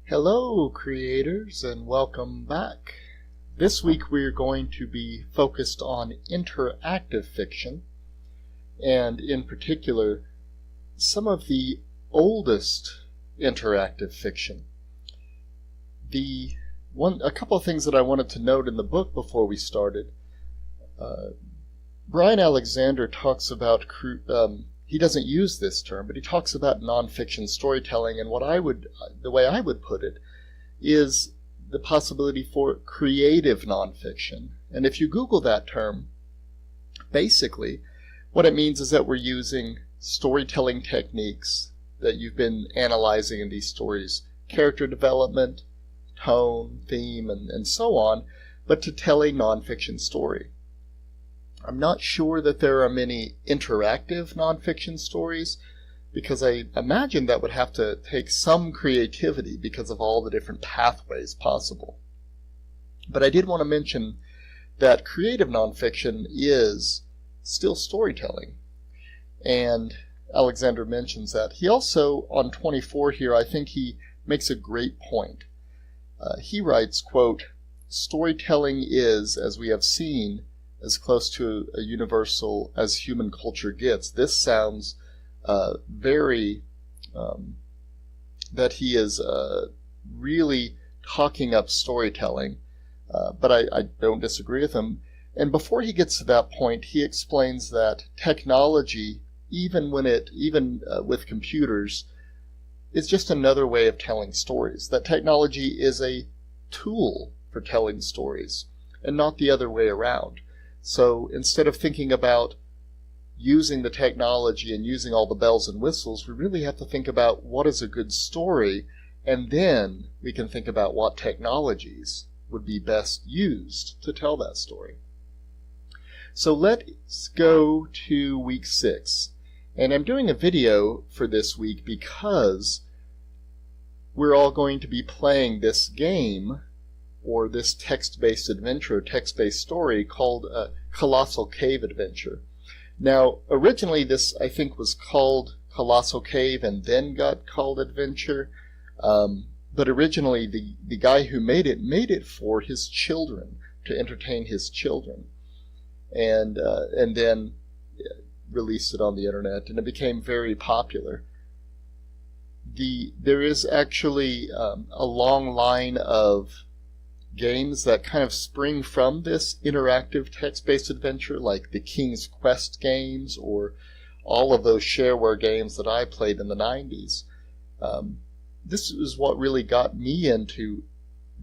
Hello creators and welcome back. This week we're going to be focused on interactive fiction, and in particular some of the oldest interactive fiction. A couple of things that I wanted to note in the book before we started. Brian Alexander talks about he doesn't use this term, but he talks about nonfiction storytelling, and the way I would put it is the possibility for creative nonfiction. And if you Google that term, basically what it means is that we're using storytelling techniques that you've been analyzing in these stories, character development, tone, theme, and so on, but to tell a nonfiction story. I'm not sure that there are many interactive nonfiction stories, because I imagine that would have to take some creativity because of all the different pathways possible. But I did want to mention that creative nonfiction is still storytelling, and Alexander mentions that. He also, on 24 here, I think he makes a great point. He writes, quote, "Storytelling is, as we have seen, as close to a universal as human culture gets." This sounds very that he is really talking up storytelling, but I don't disagree with him. And before he gets to that point, he explains that technology, even with computers, is just another way of telling stories. That technology is a tool for telling stories, and not the other way around. So instead of thinking about using the technology and using all the bells and whistles, we really have to think about what is a good story, and then we can think about what technologies would be best used to tell that story. So let's go to week 6. And I'm doing a video for this week because we're all going to be playing this game, or this text-based adventure, text-based story called Colossal Cave Adventure. Now, originally this, I think, was called Colossal Cave and then got called Adventure. But originally the guy who made it for his children, to entertain his children. And then released it on the internet, and it became very popular. There is actually a long line of games that kind of spring from this interactive text-based adventure, like the King's Quest games, or all of those shareware games that I played in the 90s. This is what really got me into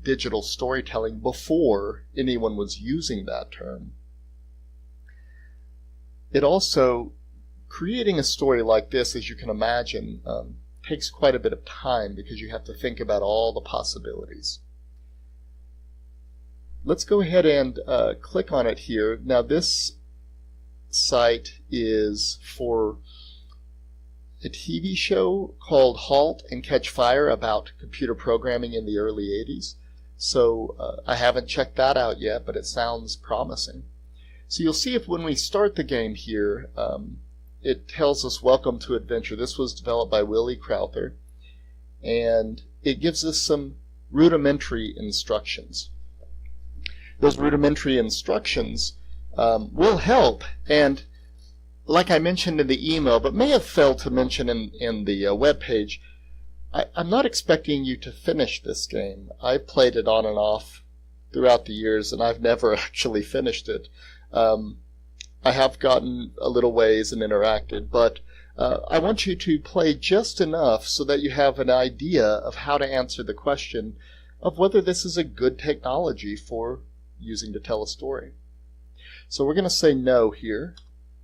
digital storytelling before anyone was using that term. It also, creating a story like this, as you can imagine, takes quite a bit of time, because you have to think about all the possibilities. Let's go ahead and click on it here. Now this site is for a TV show called Halt and Catch Fire about computer programming in the early 80s. So I haven't checked that out yet, but it sounds promising. So you'll see if when we start the game here, it tells us welcome to adventure. This was developed by Willie Crowther, and it gives us some rudimentary instructions. Those rudimentary instructions will help, and like I mentioned in the email, but may have failed to mention in the web page, I'm not expecting you to finish this game. I played it on and off throughout the years, and I've never actually finished it. I have gotten a little ways and interacted, but I want you to play just enough so that you have an idea of how to answer the question of whether this is a good technology for using to tell a story. So we're going to say no here.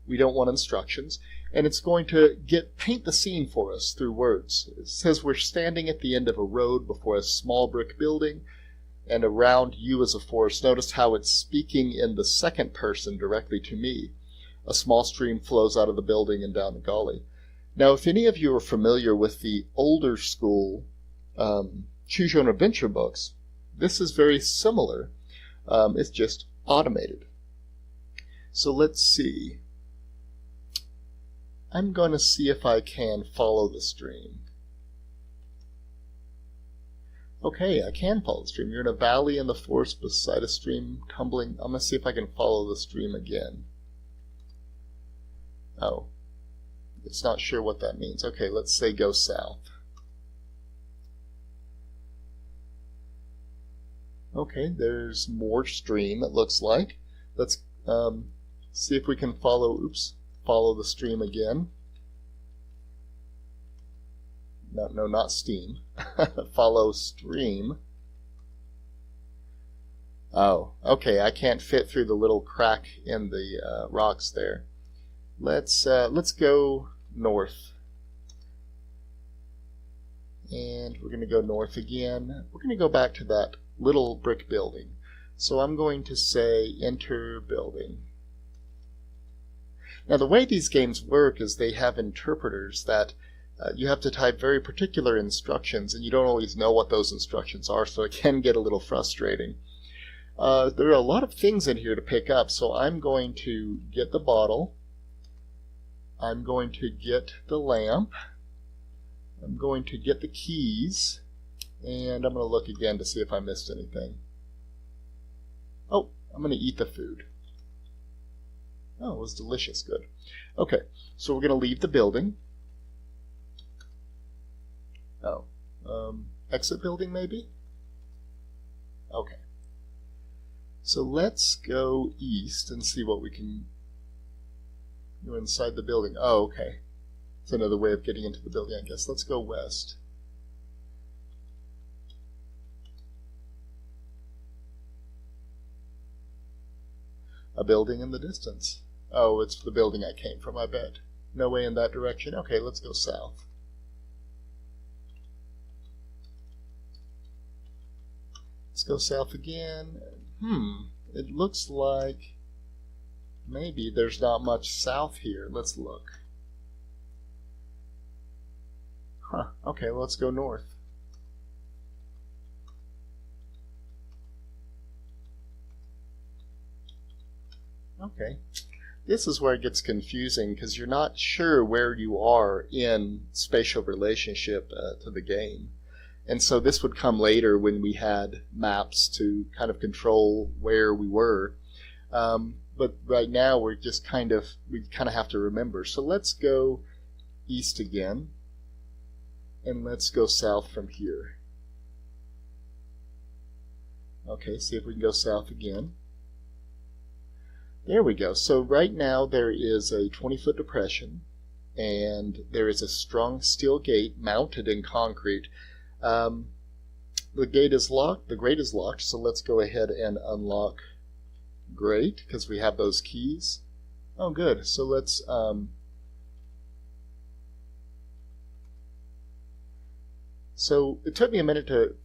We don't want instructions, and it's going to paint the scene for us through words. It says we're standing at the end of a road before a small brick building, and around you is a forest. Notice how it's speaking in the second person directly to me. A small stream flows out of the building and down the gully. Now, if any of you are familiar with the older school Choose Your Own Adventure books, this is very similar. It's just automated. So let's see. I'm going to see if I can follow the stream. Okay, I can follow the stream. You're in a valley in the forest beside a stream tumbling. I'm going to see if I can follow the stream again. Oh, it's not sure what that means. Okay, let's say go south. Okay, there's more stream, it looks like. Let's see if we can follow the stream again. No, not steam. Follow stream. Oh, okay, I can't fit through the little crack in the rocks there. Let's go north. And we're going to go north again. We're going to go back to that little brick building. So I'm going to say enter building. Now the way these games work is they have interpreters that you have to type very particular instructions, and you don't always know what those instructions are, so it can get a little frustrating. There are a lot of things in here to pick up, so I'm going to get the bottle. I'm going to get the lamp. I'm going to get the keys, and I'm going to look again to see if I missed anything. Oh, I'm going to eat the food. Oh, it was delicious. Good. Okay, so we're going to leave the building. Oh, exit building maybe? Okay. So let's go east and see what we can go inside the building. Oh, okay. It's another way of getting into the building, I guess. Let's go west. A building in the distance. Oh, it's the building I came from, I bet. No way in that direction. Okay, let's go south. Let's go south again. It looks like maybe there's not much south here. Let's look. Huh, okay, well, let's go north. Okay, this is where it gets confusing because you're not sure where you are in spatial relationship to the game. And so this would come later when we had maps to kind of control where we were. But right now we kind of have to remember. So let's go east again. And let's go south from here. Okay, see if we can go south again. There we go. So right now there is a 20-foot depression, and there is a strong steel gate mounted in concrete. The gate is locked. The grate is locked, so let's go ahead and unlock grate because we have those keys. Oh, good. So let's so it took me a minute to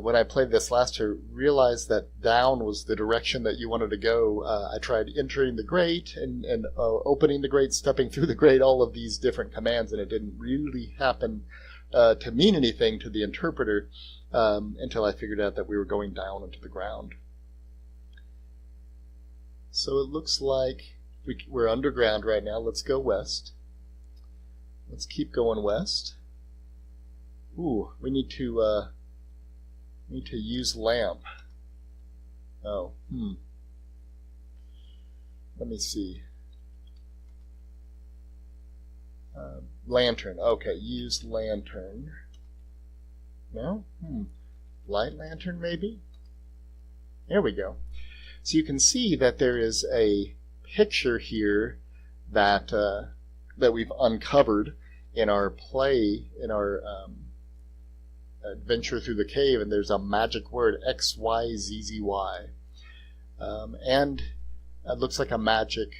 when I played this last to realize that down was the direction that you wanted to go. I tried entering the grate and opening the grate, stepping through the grate, all of these different commands, and it didn't really happen to mean anything to the interpreter until I figured out that we were going down into the ground. So it looks like we're underground right now. Let's go west. Let's keep going west. Ooh, we need to use lamp. Oh, let me see. Lantern. Okay, use lantern. No? Light lantern, maybe? There we go. So you can see that there is a picture here that that we've uncovered in our adventure through the cave, and there's a magic word, XYZZY. And it looks like a magic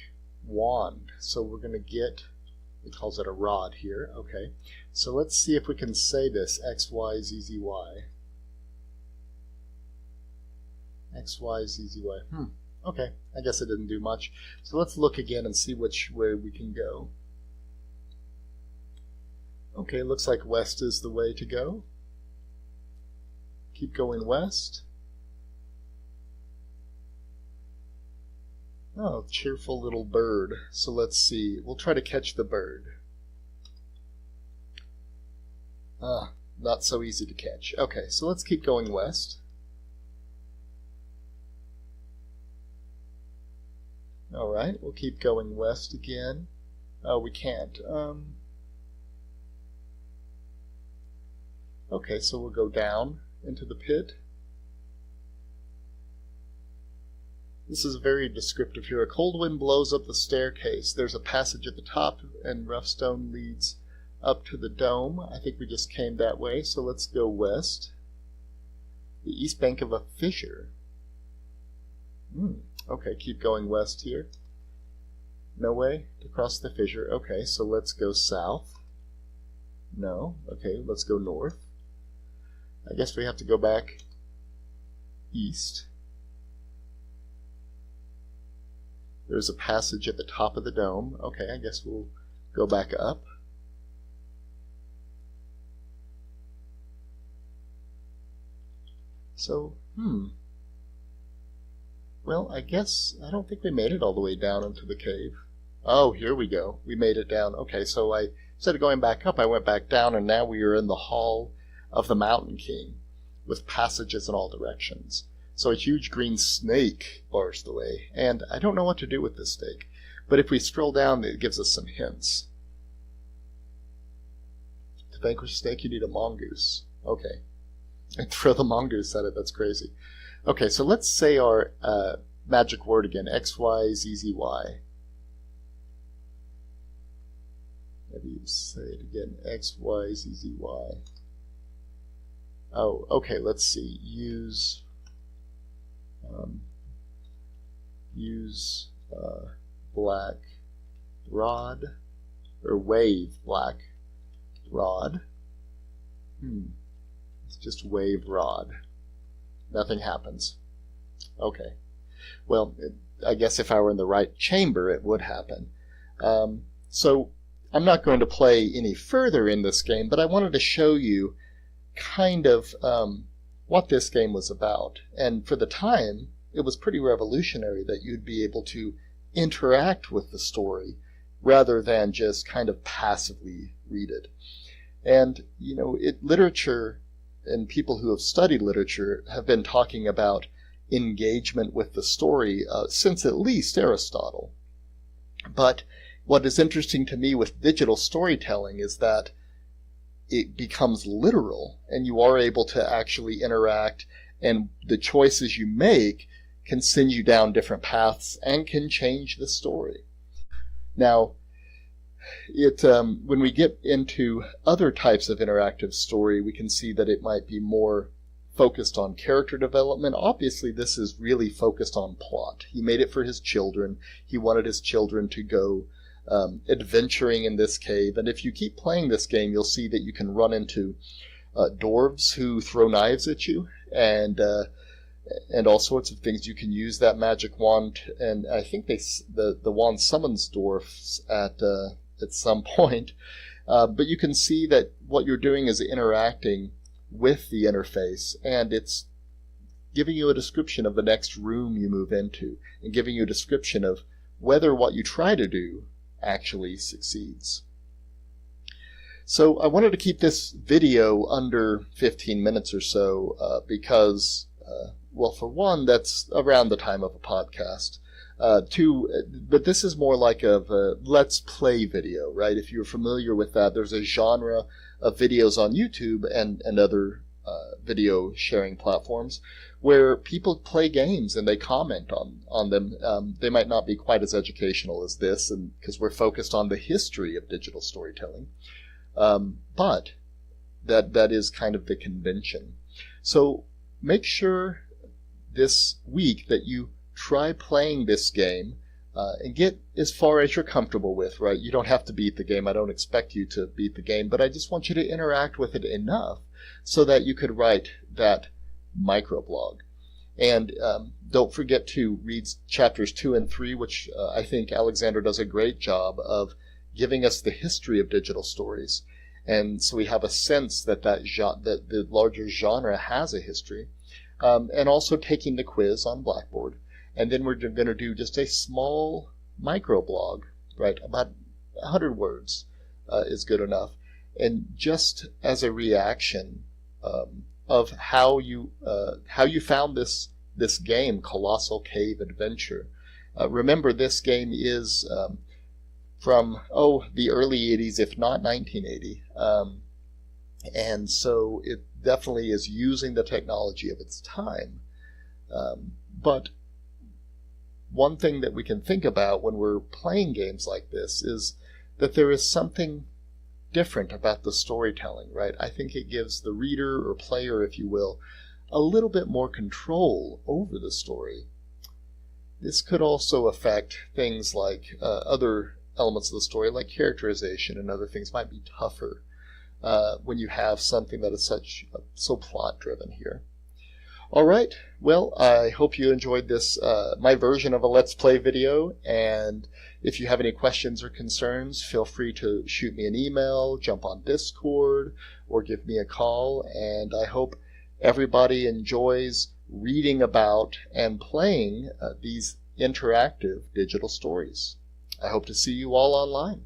wand. So we're going to get, it calls it a rod here. Okay, so let's see if we can say this, XYZZY. XYZZY. Okay, I guess it didn't do much. So let's look again and see which way we can go. Okay, looks like west is the way to go. Keep going west. Oh, cheerful little bird. So let's see. We'll try to catch the bird. not so easy to catch. Okay, so let's keep going west. Alright, we'll keep going west again. Oh, we can't. Okay, so we'll go down into the pit. This is very descriptive here. A cold wind blows up the staircase. There's a passage at the top, and rough stone leads up to the dome. I think we just came that way, so let's go west. The east bank of a fissure. Okay, keep going west here. No way to cross the fissure. Okay, so let's go south. No. Okay, let's go north. I guess we have to go back east. There's a passage at the top of the dome. Okay, I guess we'll go back up. So, well, I guess I don't think we made it all the way down into the cave. Oh, here we go. We made it down. Okay, so instead of going back up, I went back down, and now we are in the Hall of the Mountain King with passages in all directions. So a huge green snake bars the way, and I don't know what to do with this snake, but if we scroll down, it gives us some hints. To vanquish a snake, you need a mongoose. Okay. And throw the mongoose at it, that's crazy. Okay, so let's say our magic word again, X, Y, Z, Z, Y. Maybe you say it again, X, Y, Z, Z, Y. Oh, okay, let's see. Use black rod, or wave black rod. It's just wave rod. Nothing happens. Okay. Well, I guess if I were in the right chamber, it would happen. So I'm not going to play any further in this game, but I wanted to show you kind of what this game was about. And for the time, it was pretty revolutionary that you'd be able to interact with the story rather than just kind of passively read it. And, you know, literature and people who have studied literature have been talking about engagement with the story since at least Aristotle. But what is interesting to me with digital storytelling is that it becomes literal, and you are able to actually interact, and the choices you make can send you down different paths and can change the story. Now, when we get into other types of interactive story, we can see that it might be more focused on character development. Obviously, this is really focused on plot. He made it for his children. He wanted his children to go adventuring in this cave. And if you keep playing this game, you'll see that you can run into dwarves who throw knives at you, and all sorts of things. You can use that magic wand, and I think the wand summons dwarfs at some point. But you can see that what you're doing is interacting with the interface, and it's giving you a description of the next room you move into, and giving you a description of whether what you try to do actually succeeds. So I wanted to keep this video under 15 minutes or so because, well, for one, that's around the time of a podcast. Two, but this is more like a let's play video, right? If you're familiar with that, there's a genre of videos on YouTube and other video sharing platforms where people play games and they comment on them. They might not be quite as educational as this, and because we're focused on the history of digital storytelling, but that is kind of the convention. So make sure this week that you try playing this game and get as far as you're comfortable with, right? You don't have to beat the game. I don't expect you to beat the game, but I just want you to interact with it enough so that you could write that microblog. And don't forget to read chapters 2 and 3, which I think Alexander does a great job of giving us the history of digital stories. And so we have a sense that that the larger genre has a history. And also taking the quiz on Blackboard. And then we're going to do just a small microblog, right? About 100 words is good enough. And just as a reaction of how you found this game, Colossal Cave Adventure. Remember, this game is from the early 80s, if not 1980, and so it definitely is using the technology of its time. But one thing that we can think about when we're playing games like this is that there is something different about the storytelling, right? I think it gives the reader or player, if you will, a little bit more control over the story. This could also affect things like other elements of the story, like characterization and other things might be tougher when you have something that is so plot-driven here. All right, well, I hope you enjoyed this, my version of a Let's Play video, and if you have any questions or concerns, feel free to shoot me an email, jump on Discord, or give me a call, and I hope everybody enjoys reading about and playing these interactive digital stories. I hope to see you all online.